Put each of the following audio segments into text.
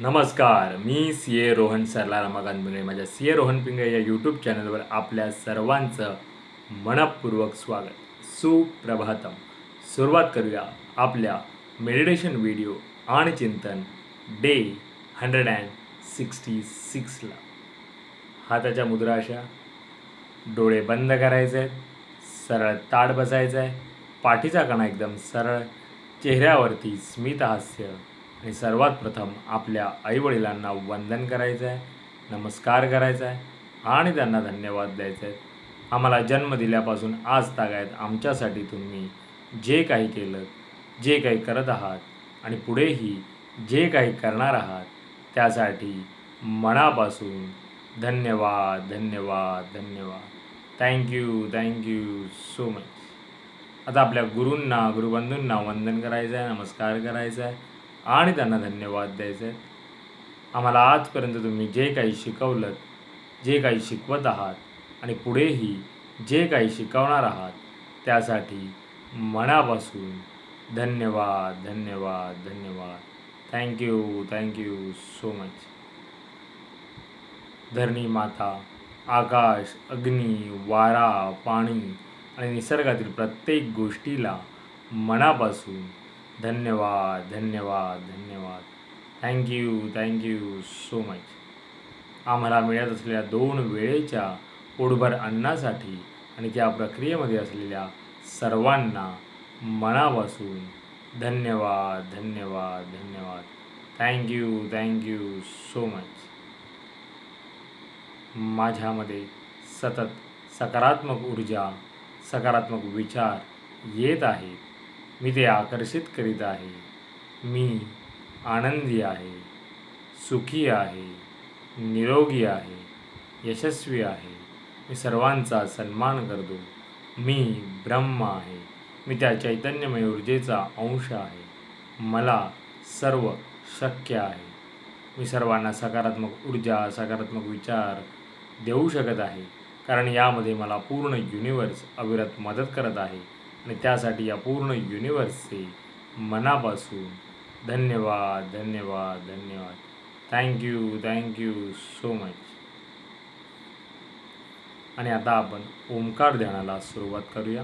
नमस्कार, मी सी रोहन सरला रमाकांत पिंगळे. माझ्या सी रोहन पिंगळे या यूट्यूब चॅनलवर आपल्या सर्वांचं मनपूर्वक स्वागत. सुप्रभातम. सुरुवात करूया आपल्या मेडिटेशन व्हिडिओ आणि चिंतन डे 166ला. हाताच्या मुद्रा अशा, डोळे बंद करायचे आहेत, सरळ ताठ बसायचं आहे, पाठीचा कणा एकदम सरळ, चेहऱ्यावरती स्मित हास्य आणि सर्वात प्रथम आपल्या आईवडिलांना वंदन करायचं आहे, नमस्कार करायचा आहे आणि त्यांना धन्यवाद द्यायचे आहेत. आम्हाला जन्म दिल्यापासून आज तागायत आमच्यासाठी तुम्ही जे काही केलं, जे काही करत आहात आणि पुढेही जे काही करणार आहात त्यासाठी मनापासून धन्यवाद धन्यवाद धन्यवाद. Thank you so much. आता आपल्या गुरूंना गुरुबंधूंना वंदन करायचं आहे, नमस्कार करायचा आहे आणि त्यांना धन्यवाद द्यायचे आहेत. आम्हाला आजपर्यंत तुम्ही जे काही शिकवलं, जे काही शिकवत आहात आणि पुढेही जे काही शिकवणार आहात त्यासाठी मनापासून धन्यवाद धन्यवाद धन्यवाद. Thank you so much. धरणी माता, आकाश, अग्नी, वारा, पाणी आणि निसर्गातील प्रत्येक गोष्टीला मनापासून धन्यवाद धन्यवाद धन्यवाद. Thank you so much. आम्हाला मिळत असलेल्या 2 वेळेच्या पोटभर अन्नासाठी आणि त्या प्रक्रियेमध्ये असलेल्या सर्वांना मनापासून धन्यवाद धन्यवाद धन्यवाद. Thank you so much. माझ्यामध्ये सतत सकारात्मक ऊर्जा, सकारात्मक विचार येत आहेत. मी ते आकर्षित करीत आहे. मी आनंदी आहे, सुखी आहे, निरोगी आहे, यशस्वी आहे. मी सर्वांचा सन्मान करतो. मी ब्रह्म आहे. मी त्या चैतन्यमय ऊर्जेचा अंश आहे. मला सर्व शक्य आहे. मी सर्वांना सकारात्मक ऊर्जा, सकारात्मक विचार देऊ शकत आहे, कारण यामध्ये मला पूर्ण युनिवर्स अविरत मदत करत आहे आणि त्यासाठी या पूर्ण युनिवर्सचे मनापासून धन्यवाद धन्यवाद धन्यवाद. Thank you so much. आणि आता आपण ओंकार ध्यानाला सुरुवात करूया.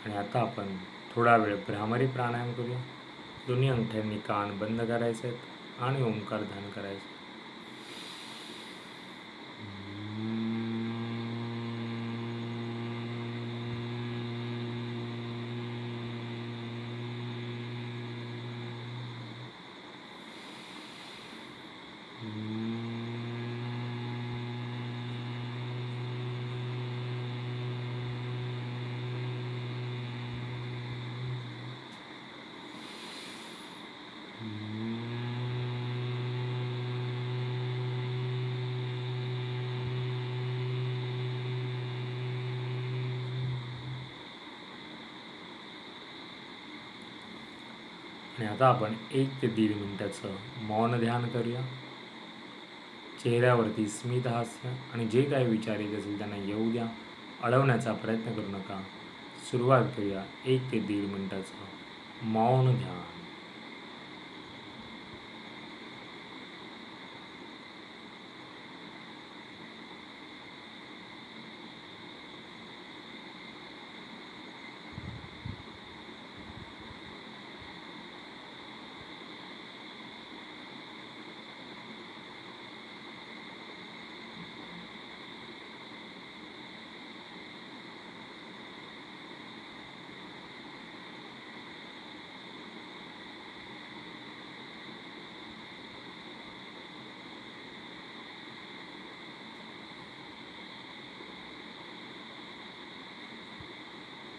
आणि आता आपण थोडा वेळ भ्रामरी प्राणायाम करूया. दोन्ही अंगठ्यांनी कान बंद करायचे आहेत आणि ओंकार ध्यान करायचे. आणि आता आपण 1 ते 1.5 मिनिटाचं मौन ध्यान करूया. चेहऱ्यावरती स्मित हास्य आणि जे काही विचार येत असेल त्यांना येऊ द्या. अडवण्याचा प्रयत्न करू नका. सुरुवात करूया 1 ते 1.5 मिनिटाचं मौन ध्यान.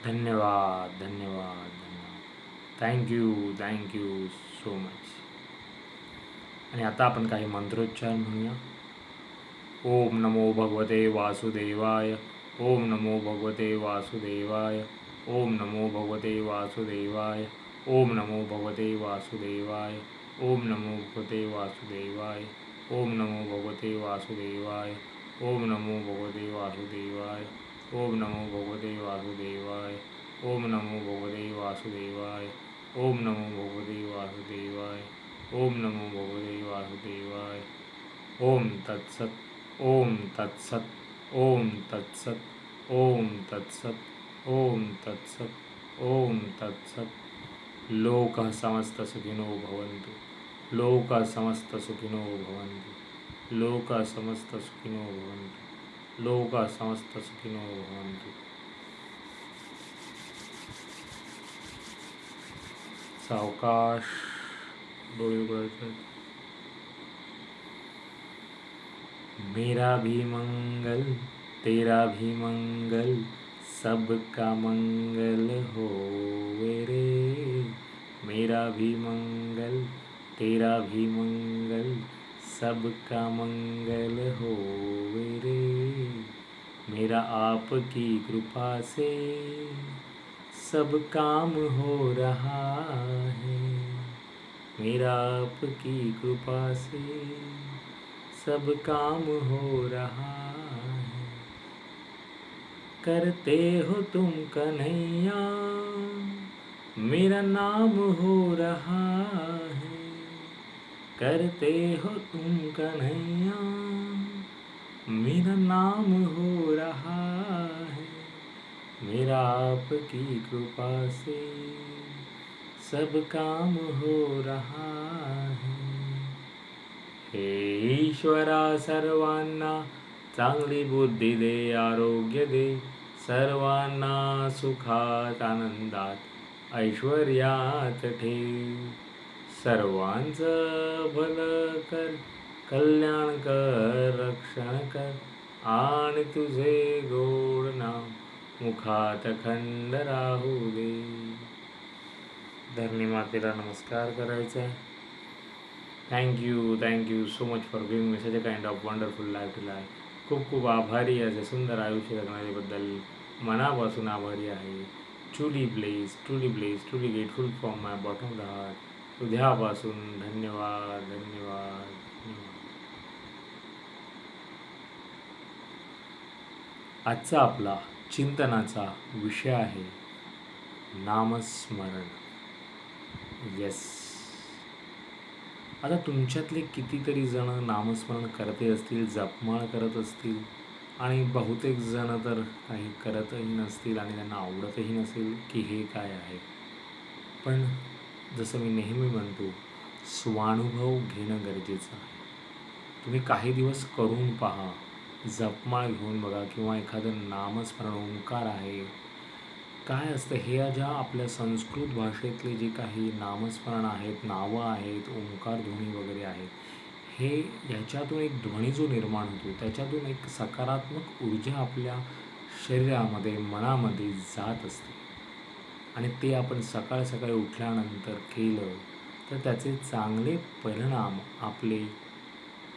धन्यवाद धन्यवाद धन्यवाद. Thank you so much. आणि आता आपण काही मंत्रोच्चार म्हणूया. ओम नमो भगवते वासुदेवाय. ओम नमो भगवते वासुदेवाय. ओम नमो भगवते वासुदेवाय. ओम नमो भगवते वासुदेवाय. ओम नमो भगवते वासुदेवाय. ओम नमो भगवते वासुदेवाय. ओम नमो भगवते वासुदेवाय. ओम नमो भगवते वासुदेवाय. ओम नमो भगवते वासुदेवाय. ओम नमो भगवते वासुदेवाय. ओम नमो भगवते वासुदेवाय. ओम तत्सत. ओम तत्सत. ओम तत्सत. ओम तत्सत. ओम तत्सत. ओम तत्सत. लोकः समस्त सुखिनो भवन्तु. लोकः समस्त सुखिनो भवन्तु. लोकः समस्त सुखिनो भवन्तु. लोकः समस्त सुखिनो भवन्तु. सावकाश डोळे उघडायचे. मेरा भी मंगल तेरा भी मंगल सबका मंगल होवे रे. मेरा भी मंगल तेरा भी मंगल सबका मंगल होवे रे. मेरा आपकी कृपा से सब काम हो रहा है. मेरा आपकी कृपा से सब काम हो रहा है. करते हो तुम कन्हैया मेरा नाम हो रहा है. करते हो तुम कन्हैया मेरा नाम हो रहा है. मेरा आपकी कृपा से सब काम हो रहा है. हे ईश्वरा सर्वांना चांगली बुद्धी दे, आरोग्य दे. सर्वांना सुखात आनंदात ऐश्वर्यात ठेव. सर्वांचं भलं कर, कल्याण कर, रक्षण कर. आणि तुझे गोड नाम मुखात खंड राहू दे. धरणी मातेला नमस्कार करायचा आहे. Thank you so much for giving me such a kind of wonderful life to life. खूप खूप आभारी आहे. सुंदर आयुष्य जगण्याबद्दल मनापासून आभारी आहे. Truly truly grateful from my bottom of the heart. हृदयापासून धन्यवाद धन्यवाद धन्यवाद. आजचा आपला चिंतनाचा विषय आहे नामस्मरण. येस. आता तुमच्यातले कितीतरी जण नामस्मरण करते असतील, जपमाळ करत असतील आणि बहुतेक जण तर काही करतही नसतील आणि त्यांना आवडतही नसेल की हे काय आहे. पण जसं मी नेहमी म्हणतो, स्वानुभव घेणं गरजेचं आहे. तुम्ही काही दिवस करून पहा, जपमाळ घेऊन बघा किंवा एखादं नामस्मरण ओंकार आहे. काय असतं हे ज्या आपल्या संस्कृत भाषेतले जे काही नामस्मरण आहेत, नावं आहेत, ओंकार ध्वनी वगैरे आहेत, हे ह्याच्यातून एक ध्वनी जो निर्माण होतो त्याच्यातून एक सकारात्मक ऊर्जा आपल्या शरीरामध्ये मनामध्ये जात असते. आणि ते आपण सकाळी सकाळी उठल्यानंतर केलं तर त्याचे चांगले परिणाम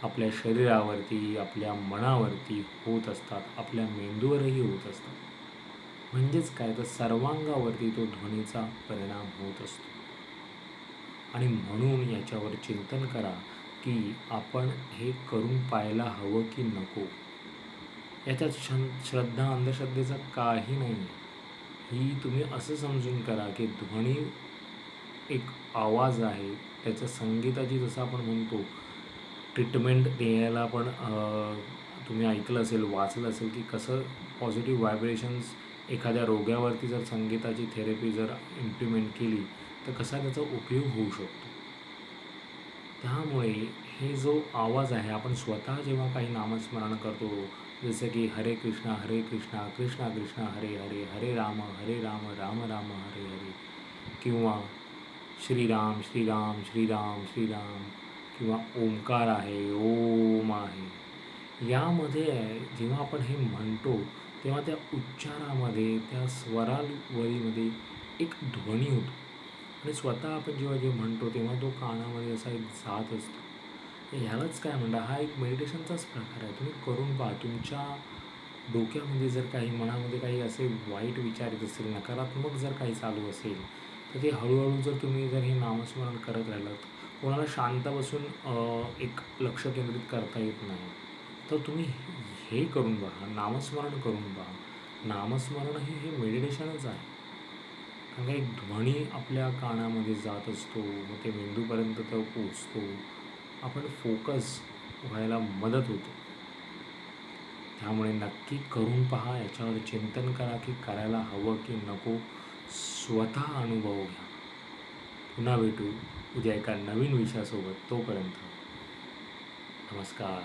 आपल्या शरीरावरती, आपल्या मनावरती होत असतात, आपल्या मेंदूवरही होत असतात. म्हणजेच काय तर सर्वांगावरती तो ध्वनीचा परिणाम होत असतो. आणि म्हणून याच्यावर चिंतन करा की आपण हे करून पाहायला हवं की नको. याच्यात श्रद्धा अंधश्रद्धेचं काही नाही आहे. ही तुम्ही असं समजून करा की ध्वनी एक आवाज आहे. त्याच्या संगीताची जसं आपण म्हणतो ट्रीटमेंट द्यायला पण तुम्ही ऐकलं असेल, वाचलं असेल की कसं पॉझिटिव्ह व्हायब्रेशन्स एखाद्या रोग्यावरती जर संगीताची थेरपी जर इम्प्लिमेंट केली तर कसा त्याचा उपयोग होऊ शकतो. त्यामुळे हे जो आवाज आहे आपण स्वतः जेव्हा काही नामस्मरण करतो, जसं की हरे कृष्णा कृष्णा कृष्णा हरे हरे, हरे राम राम राम हरे हरे, किंवा श्रीराम श्रीराम श्रीराम श्रीराम, किंवा ओंकार आहे, ओम आहे. यामध्ये जेव्हा आपण हे म्हणतो तेव्हा त्या उच्चारामध्ये त्या स्वरावळीमध्ये एक ध्वनी होतो आणि स्वतः आपण जेव्हा जे म्हणतो तेव्हा तो कानामध्ये असा एक जात असतो. ह्यालाच काय म्हणतात, हा एक मेडिटेशनचाच प्रकार आहे. तुम्ही करून पहा. तुमच्या डोक्यामध्ये जर काही मनामध्ये काही असे वाईट विचार येत असतील, नकारात्मक जर काही चालू असेल तर ते हळूहळू जर तुम्ही जर हे नामस्मरण करत राहिलात, कोणाला शांत बसून एक लक्ष केंद्रित करता येत नाही, तर तुम्ही हे करून पहा, नामस्मरण करून पहा. नामस्मरण हे मेडिटेशनच आहे. कारण का एक ध्वनी आपल्या कानामध्ये जात असतो, मग ते मेंदूपर्यंत तो पोचतो, आपण फोकस व्हायला मदत होते. त्यामुळे नक्की करून पहा. याच्यावर चिंतन करा की करायला हवं की नको. स्वतः अनुभव घ्या. पुन्हा भेटू उद्या एका नवीन विषयासोबत. तोपर्यंत नमस्कार.